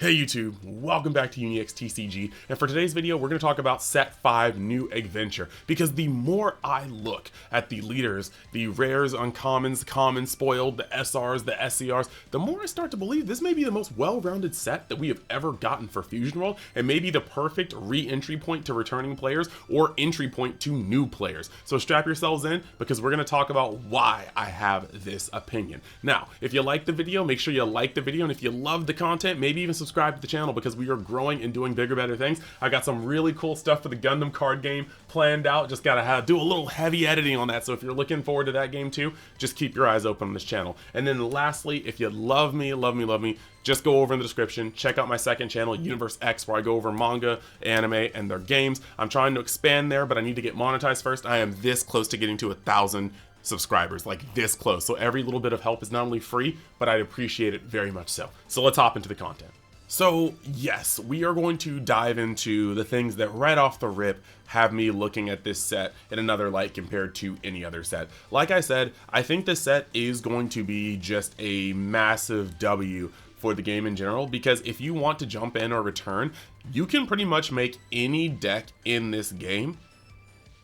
Hey YouTube, welcome back to UniX TCG, and for today's video we're going to talk about Set 5 New Adventure, because the more I look at the leaders, the rares, uncommons, commons, spoiled, the SRs, the SCRs, the more I start to believe this may be the most well-rounded set that we have ever gotten for Fusion World, and maybe the perfect re-entry point to returning players, or entry point to new players. So strap yourselves in, because we're going to talk about why I have this opinion. Now, if you like the video, make sure you like the video, and if you love the content, maybe even subscribe to the channel, because we are growing and doing bigger, better things. I got some really cool stuff for the Gundam card game planned out. Just gotta do a little heavy editing on that. So if you're looking forward to that game too, just keep your eyes open on this channel. And then lastly, if you love me, just go over in the description, check out my second channel, Universe X, where I go over manga, anime, and their games. I'm trying to expand there, but I need to get monetized first. I am this close to getting to 1,000 subscribers, like this close. So every little bit of help is not only free, but I'd appreciate it very much so. So let's hop into the content. So yes, we are going to dive into the things that right off the rip have me looking at this set in another light compared to any other set. Like I said, I think this set is going to be just a massive W for the game in general, because if you want to jump in or return, you can pretty much make any deck in this game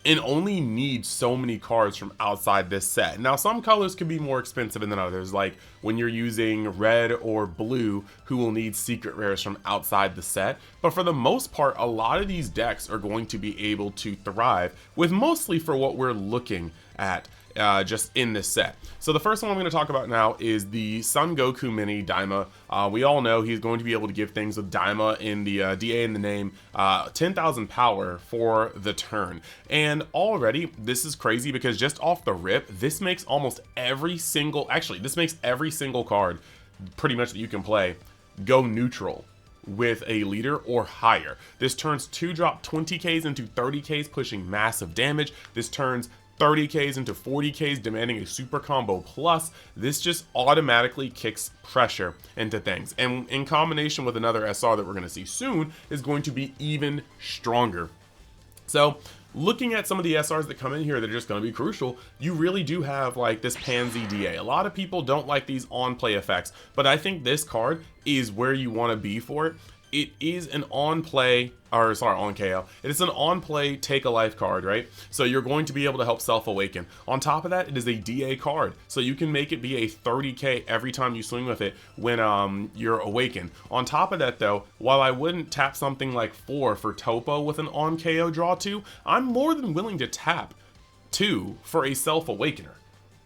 and only need so many cards from outside this set. Now, some colors can be more expensive than others, like when you're using red or blue, who will need secret rares from outside the set. But for the most part, a lot of these decks are going to be able to thrive with mostly for what we're looking at just in this set. So the first one I'm going to talk about now is the Son Goku Mini Daima. We all know he's going to be able to give things with Daima in the DA in the name, 10,000 power for the turn. And already this is crazy, because just off the rip, this makes almost every single, actually this makes every single card pretty much that you can play go neutral with a leader or higher. This turns 2-drop 20Ks into 30Ks, pushing massive damage. This turns 30Ks into 40Ks, demanding a super combo plus. This just automatically kicks pressure into things, and in combination with another SR that we're going to see soon is going to be even stronger. So looking at some of the SRs that come in here that are just going to be crucial, you really do have like this Pansy DA. A lot of people don't like these on play effects, but I think this card is where you want to be for it. It is an on play, or sorry, on KO. It is an on play take a life card, right? So you're going to be able to help self awaken. On top of that, it is a DA card, so you can make it be a 30K every time you swing with it when you're awakened. On top of that though, while I wouldn't tap something like 4 for Topo with an on KO draw 2, I'm more than willing to tap 2 for a self awakener.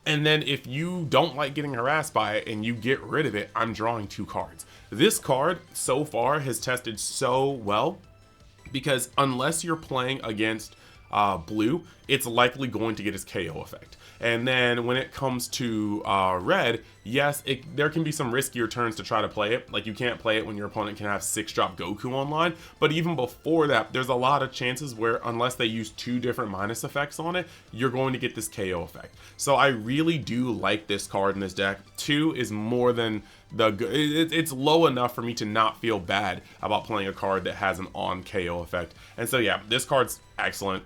And then if you don't like getting harassed by it and you get rid of it, I'm drawing 2 cards. This card so far has tested so well, because unless you're playing against blue, it's likely going to get his KO effect. And then when it comes to red, yes, there can be some riskier turns to try to play it. Like you can't play it when your opponent can have 6-drop Goku online. But even before that, there's a lot of chances where unless they use 2 different minus effects on it, you're going to get this KO effect. So I really do like this card in this deck. 2 is more than it's low enough for me to not feel bad about playing a card that has an on KO effect. And so yeah, this card's excellent.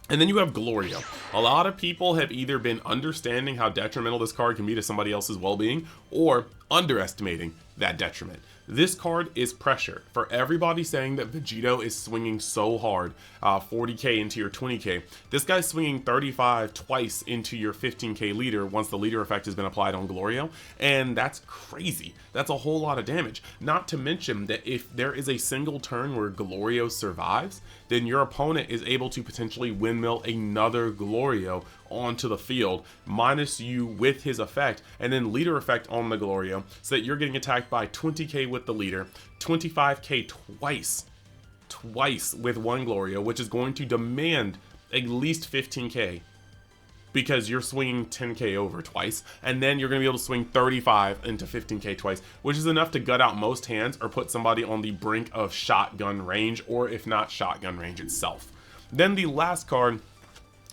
And then you have Glorio. A lot of people have either been understanding how detrimental this card can be to somebody else's well-being, or underestimating that detriment. This card is pressure. For everybody saying that Vegito is swinging so hard, 40K into your 20K, this guy's swinging 35 twice into your 15K leader once the leader effect has been applied on Glorio, and that's crazy. That's a whole lot of damage. Not to mention that if there is a single turn where Glorio survives, then your opponent is able to potentially windmill another Glorio onto the field, minus you with his effect, and then leader effect on the Glorio, so that you're getting attacked by 20K with the leader, 25K twice with one Glorio, which is going to demand at least 15K, because you're swinging 10K over twice, and then you're going to be able to swing 35 into 15K twice, which is enough to gut out most hands or put somebody on the brink of shotgun range, or if not shotgun range itself. Then the last card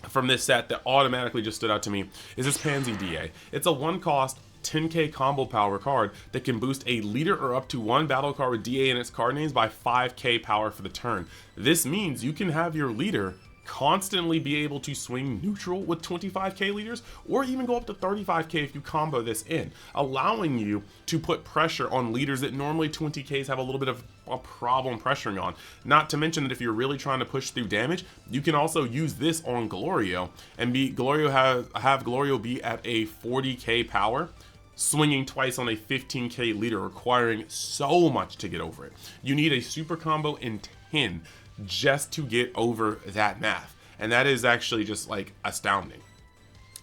from this set that automatically just stood out to me is this Pansy DA. It's a 1-cost 10K combo power card that can boost a leader or up to 1 battle card with DA in its card names by 5K power for the turn. This means you can have your leader constantly be able to swing neutral with 25k leaders, or even go up to 35k if you combo this in, allowing you to put pressure on leaders that normally 20ks have a little bit of a problem pressuring on. Not to mention that if you're really trying to push through damage, you can also use this on Glorio and have Glorio be at a 40k power, swinging twice on a 15k leader, requiring so much to get over it. You need a super combo in 10 just to get over that math, and that is actually just like astounding.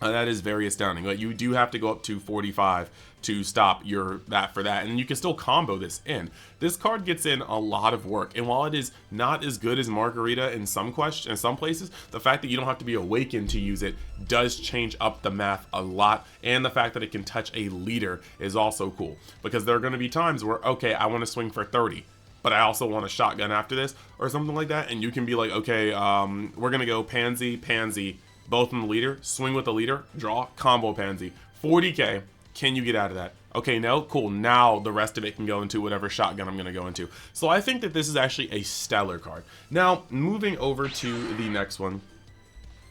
That is very astounding. Like, you do have to go up to 45 to stop your for that, and you can still combo this in. This card gets in a lot of work, and while it is not as good as Margarita in some places, the fact that you don't have to be awakened to use it does change up the math a lot, and the fact that it can touch a leader is also cool, because there are going to be times where, okay, I want to swing for 30, but I also want a shotgun after this or something like that, and you can be like, okay, we're gonna go Pansy, both in the leader, swing with the leader, draw, combo Pansy, 40k. Can you get out of that? Okay, no, cool. Now the rest of it can go into whatever shotgun I'm gonna go into. So I think that this is actually a stellar card. Now, moving over to the next one,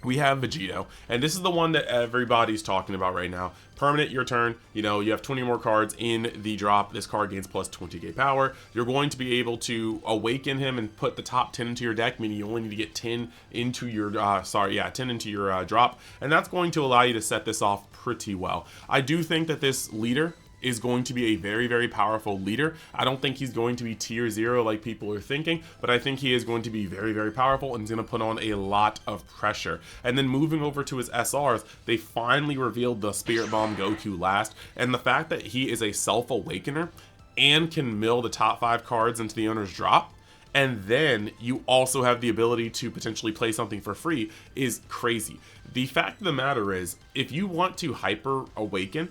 we have Vegito, and this is the one that everybody's talking about right now. Permanent, your turn. You know, you have 20 more cards in the drop. This card gains plus 20k power. You're going to be able to awaken him and put the top 10 into your deck, meaning you only need to get 10 into your 10 into your drop, and that's going to allow you to set this off pretty well. I do think that this leader is going to be a very, very powerful leader. I don't think he's going to be tier 0 like people are thinking, but I think he is going to be very, very powerful and he's going to put on a lot of pressure. And then moving over to his SRs, they finally revealed the Spirit Bomb Goku last, and the fact that he is a self-awakener and can mill the top 5 cards into the owner's drop, and then you also have the ability to potentially play something for free, is crazy. The fact of the matter is, if you want to hyper awaken,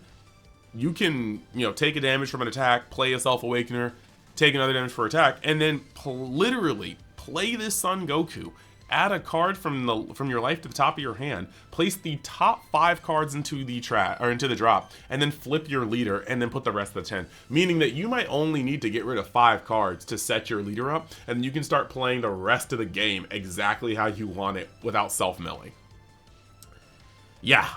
you can, take a damage from an attack, play a self-awakener, take another damage for attack, and then literally play this Son Goku, add a card from your life to the top of your hand, place the top 5 cards into the drop, and then flip your leader, and then put the rest of the 10. Meaning that you might only need to get rid of 5 cards to set your leader up, and you can start playing the rest of the game exactly how you want it without self-milling. Yeah,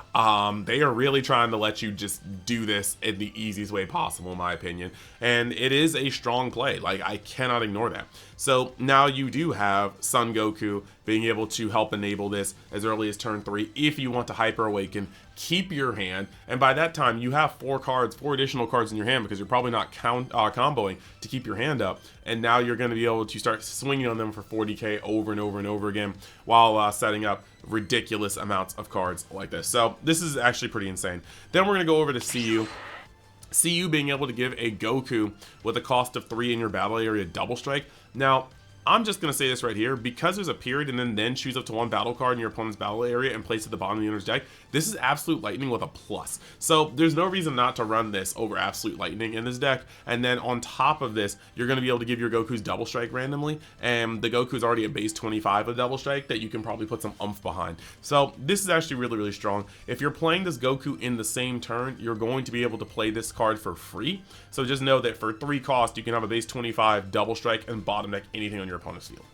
they are really trying to let you just do this in the easiest way possible, in my opinion. And it is a strong play. Like, I cannot ignore that. So now you do have Son Goku being able to help enable this as early as turn 3 if you want to hyper awaken, keep your hand, and by that time you have 4 additional cards in your hand, because you're probably not comboing to keep your hand up, and now you're going to be able to start swinging on them for 40k over and over and over again while setting up ridiculous amounts of cards like this. So this is actually pretty insane. Then we're going to go over to CU being able to give a Goku with a cost of 3 in your battle area double strike. Now, I'm just going to say this right here, because there's a period and then choose up to 1 battle card in your opponent's battle area and place it at the bottom of the owner's deck. This is Absolute Lightning with a plus. So there's no reason not to run this over Absolute Lightning in this deck. And then on top of this, you're going to be able to give your Goku's double strike randomly. And the Goku's already a base 25 of double strike that you can probably put some oomph behind. So this is actually really, really strong. If you're playing this Goku in the same turn, you're going to be able to play this card for free. So just know that for 3 cost, you can have a base 25, double strike, and bottom deck anything on your opponent's field.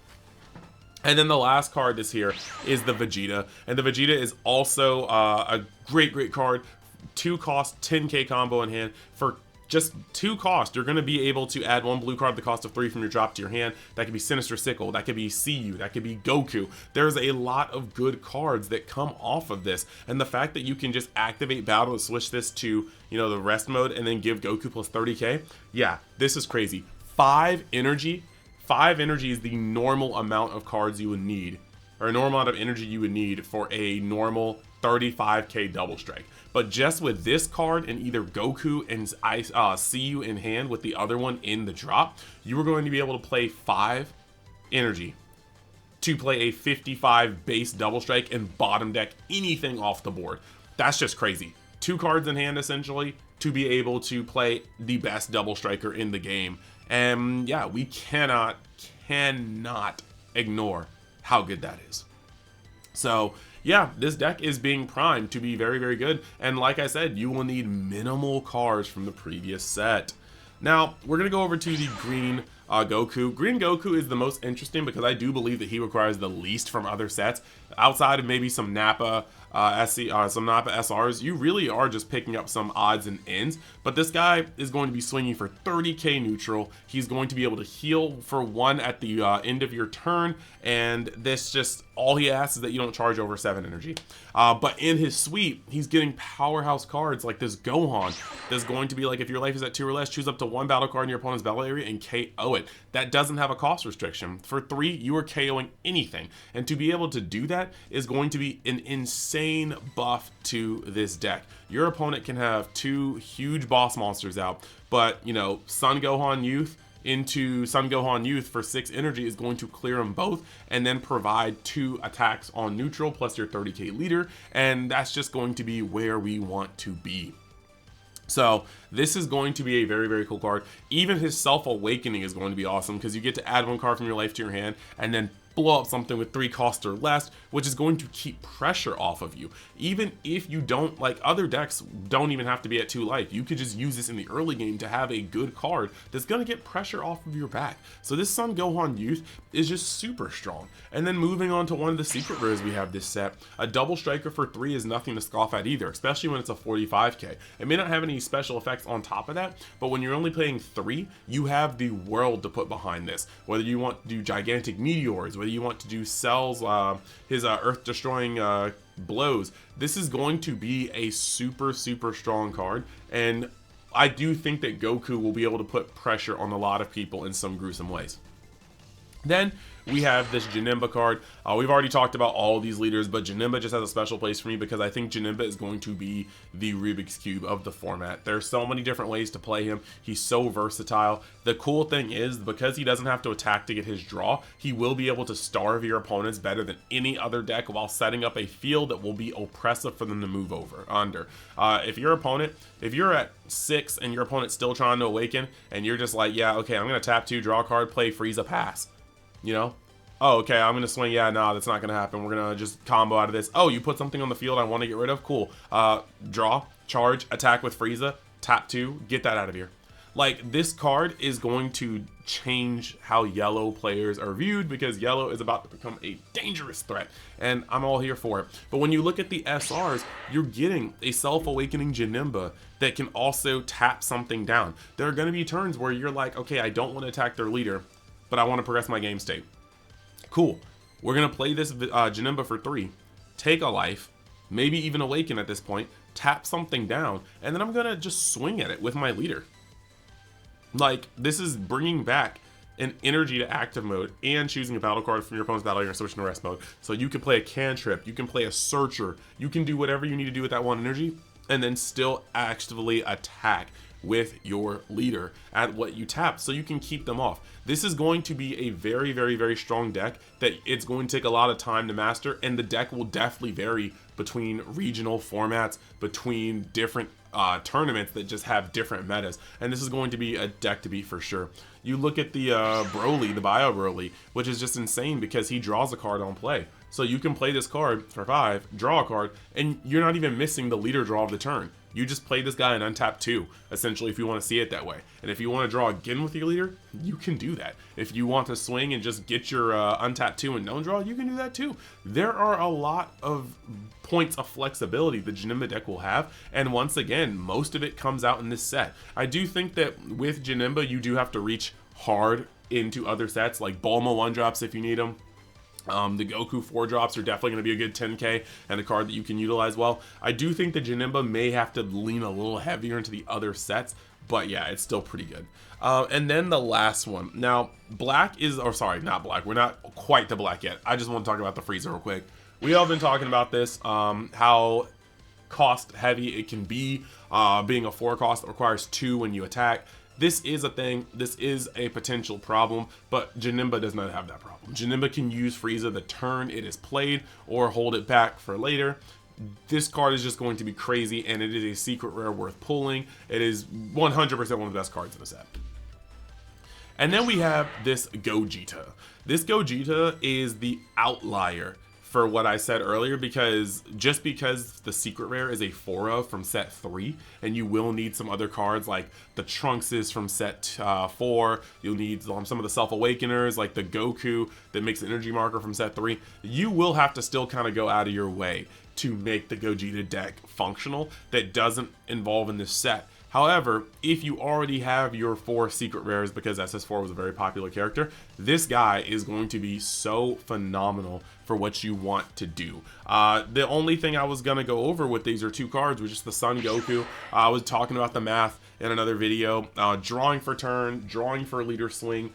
And then the last card this here is the Vegeta, and the Vegeta is also a great card. 2 cost, 10k combo in hand. For just 2 cost, you're going to be able to add 1 blue card at the cost of 3 from your drop to your hand. That could be Sinister Sickle, that could be CU, that could be Goku. There's a lot of good cards that come off of this, and the fact that you can just activate battle and switch this to, the rest mode and then give Goku plus 30k, yeah, this is crazy. 5 energy is the normal amount of cards you would need, or a normal amount of energy you would need for a normal 35k double strike. But just with this card and either Goku and CU in hand with the other one in the drop, you are going to be able to play 5 energy to play a 55 base double strike and bottom deck anything off the board. That's just crazy. 2 cards in hand essentially to be able to play the best double striker in the game. And yeah, we cannot ignore how good that is. So yeah, this deck is being primed to be very, very good. And like I said, you will need minimal cards from the previous set. Now, we're going to go over to the green Goku. Green Goku is the most interesting because I do believe that he requires the least from other sets. Outside of maybe some Nappa some Nappa SRs, you really are just picking up some odds and ends. But this guy is going to be swinging for 30k neutral. He's going to be able to heal for 1 at the end of your turn, and this just, all he asks is that you don't charge over 7 energy. But in his sweep, he's getting powerhouse cards like this Gohan. That's going to be like, if your life is at 2 or less, choose up to 1 battle card in your opponent's battle area and KO it. That doesn't have a cost restriction. For 3, you are KOing anything. And to be able to do that is going to be an insane buff to this deck. Your opponent can have 2 huge boss monsters out, but, you know, Sun Gohan Youth into Sun Gohan Youth for 6 energy is going to clear them both, and then provide 2 attacks on neutral plus your 30k leader, and that's just going to be where we want to be. So this is going to be a very, very cool card. Even his Self-Awakening is going to be awesome because you get to add 1 card from your life to your hand and then blow up something with 3 costs or less, which is going to keep pressure off of you. Even if you don't, like, other decks don't even have to be at 2 life. You could just use this in the early game to have a good card that's going to get pressure off of your back. So this Sun Gohan Youth is just super strong. And then moving on to one of the secret rares we have this set, a double striker for 3 is nothing to scoff at either, especially when it's a 45k. It may not have any special effects on top of that, but when you're only playing 3, you have the world to put behind this. Whether you want to do gigantic meteors, whether you want to do Cell's his earth destroying blows, this is going to be a super strong card, and I do think that Goku will be able to put pressure on a lot of people in some gruesome ways. Then we have this Janemba card. We've already talked about all of these leaders, but Janemba just has a special place for me because I think Janemba is going to be the Rubik's Cube of the format. There's so many different ways to play him. He's so versatile. The cool thing is, because he doesn't have to attack to get his draw, he will be able to starve your opponents better than any other deck while setting up a field that will be oppressive for them to move under. If you're at 6 and your opponent's still trying to awaken, and you're just like, yeah, okay, I'm going to tap 2, draw a card, play Frieza, pass. You know, oh, okay, I'm gonna swing. Yeah, no, that's not gonna happen. We're gonna just combo out of this. Oh, you put something on the field I want to get rid of. Cool. Draw, charge, attack with Frieza, tap 2, get that out of here. Like, this card is going to change how yellow players are viewed, because yellow is about to become a dangerous threat, and I'm all here for it. But when you look at the SRs, you're getting a Self-Awakening Janemba that can also tap something down. There are going to be turns where you're like, okay, I don't want to attack their leader, but I want to progress my game state. Cool. We're going to play this Janemba for 3, take a life, maybe even awaken at this point, tap something down, and then I'm going to just swing at it with my leader. Like, this is bringing back an energy to active mode and choosing a battle card from your opponent's battle area and switching to rest mode. So you can play a cantrip, you can play a searcher, you can do whatever you need to do with that 1 energy, and then still actively attack with your leader at what you tap, so you can keep them off. This is going to be a very strong deck that it's going to take a lot of time to master, and the deck will definitely vary between regional formats, between different tournaments that just have different metas, and this is going to be a deck to beat for sure. You look at the Broly, the Bio Broly, which is just insane because he draws a card on play. So you can play this card for 5, draw a card, and you're not even missing the leader draw of the turn. You just play this guy and untap 2, essentially, if you want to see it that way. And if you want to draw again with your leader, you can do that. If you want to swing and just get your untap 2 and don't draw, you can do that too. There are a lot of points of flexibility the Janemba deck will have, and once again, most of it comes out in this set. I do think that with Janemba, you do have to reach hard into other sets, like Bulma 1-drops if you need them. The Goku 4-drops are definitely going to be a good 10k and a card that you can utilize well. I do think that Janemba may have to lean a little heavier into the other sets, but yeah, it's still pretty good. And then the last one. Now, black is, or sorry, not black. We're not quite to black yet. I just want to talk about the Frieza real quick. We all been talking about this, how cost heavy it can be. Being a 4 cost, it requires 2 when you attack. This is a thing, this is a potential problem, but Janemba does not have that problem. Janemba can use Frieza the turn it is played or hold it back for later. This card is just going to be crazy, and it is a secret rare worth pulling. It is 100% one of the best cards in the set. And then we have this Gogeta. This Gogeta is the outlier for what I said earlier, because just because the secret rare is a 4 of from set 3, and you will need some other cards like the Trunkses from set 4, you'll need some of the Self-Awakeners like the Goku that makes an energy marker from set 3, you will have to still kind of go out of your way to make the Gogeta deck functional that doesn't involve in this set. However, if you already have your 4 secret rares, because SS4 was a very popular character, this guy is going to be so phenomenal for what you want to do. The only thing I was going to go over with these are 2 cards, which is the Son Goku. I was talking about the math in another video. Drawing for turn, drawing for leader swing,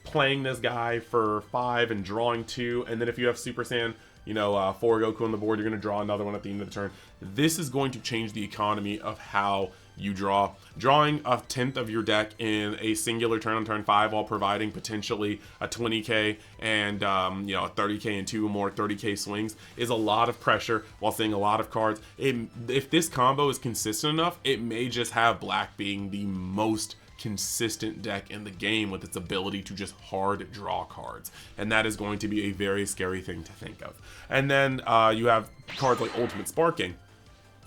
playing this guy for 5 and drawing 2, and then if you have Super Saiyan, you know, 4 Goku on the board, you're going to draw another one at the end of the turn. This is going to change the economy of how you draw. Drawing a 10th of your deck in a singular turn on turn 5 while providing potentially a 20k and you know, a 30k and 2 more 30k swings is a lot of pressure while seeing a lot of cards. If this combo is consistent enough, it may just have black being the most consistent deck in the game with its ability to just hard draw cards, and that is going to be a very scary thing to think of. And then you have cards like Ultimate Sparking,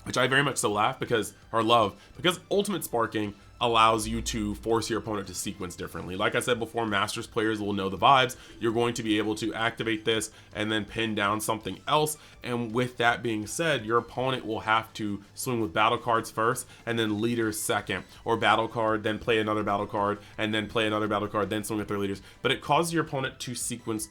which I very much so love because Ultimate Sparking allows you to force your opponent to sequence differently. Like I said before, Masters players will know the vibes. You're going to be able to activate this and then pin down something else, and with that being said, your opponent will have to swing with battle cards first and then leaders second, or battle card, then play another battle card, and then play another battle card, then swing with their leaders. But it causes your opponent to sequence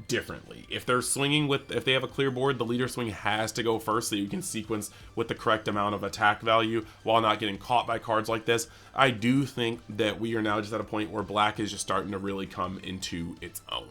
differently. If they're swinging with, if they have a clear board, the leader swing has to go first so you can sequence with the correct amount of attack value while not getting caught by cards like this. I do think that we are now just at a point where black is just starting to really come into its own.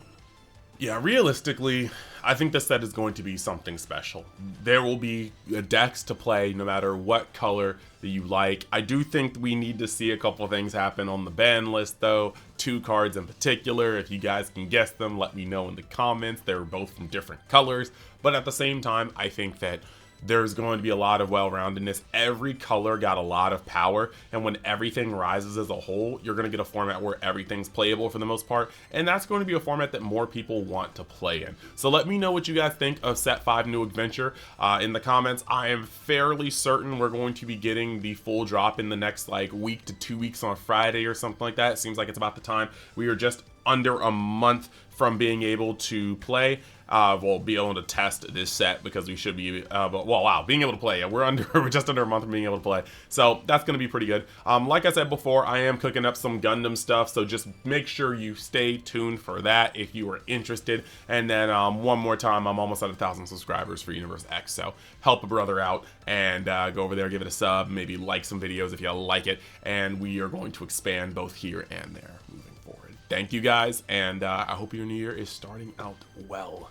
Yeah, realistically, I think this set is going to be something special. There will be decks to play no matter what color that you like. I do think we need to see a couple things happen on the ban list though. 2 cards in particular. If you guys can guess them, let me know in the comments. They're both from different colors. But at the same time, I think that there's going to be a lot of well-roundedness. Every color got a lot of power, and when everything rises as a whole, you're going to get a format where everything's playable for the most part, and that's going to be a format that more people want to play in. So let me know what you guys think of Set 5 New Adventure in the comments. I am fairly certain we're going to be getting the full drop in the next like week to 2 weeks on Friday or something like that. It seems like it's about the time. We are just under a month from being able to play. We'll be able to test this set because we should be, but well, wow, being able to play. We're just under a month from being able to play. So that's going to be pretty good. Like I said before, I am cooking up some Gundam stuff. So just make sure you stay tuned for that if you are interested. And then one more time, I'm almost at 1,000 subscribers for Universe X. So help a brother out and go over there, give it a sub, maybe like some videos if you like it. And we are going to expand both here and there moving forward. Thank you guys, and I hope your new year is starting out well.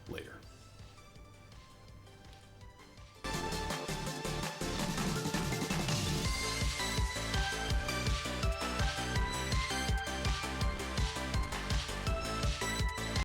Later.